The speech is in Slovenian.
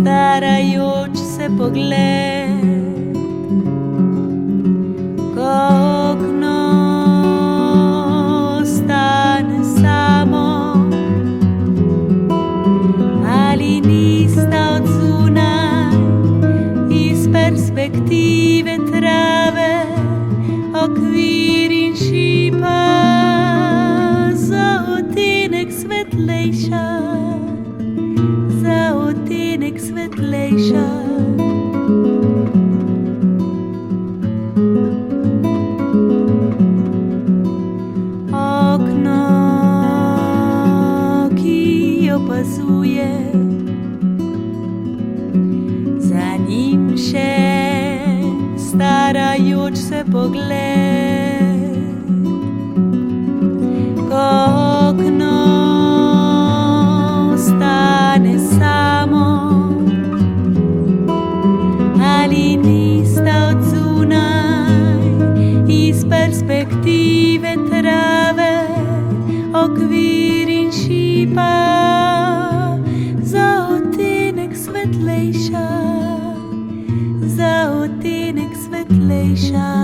starajoč se pogled, ko okno stane samo, ali nista od zunaj iz perspektive trave okvir in šipa za odtenek svetlejša, za odtenek svetlejša. Okno, ki opazuje, za njim še starajoč se pogled, ko okno stane samo, ali nista od zunaj iz perspektive trave okvir in šipa za odtenek svetlejša, za odtenek svetlejša.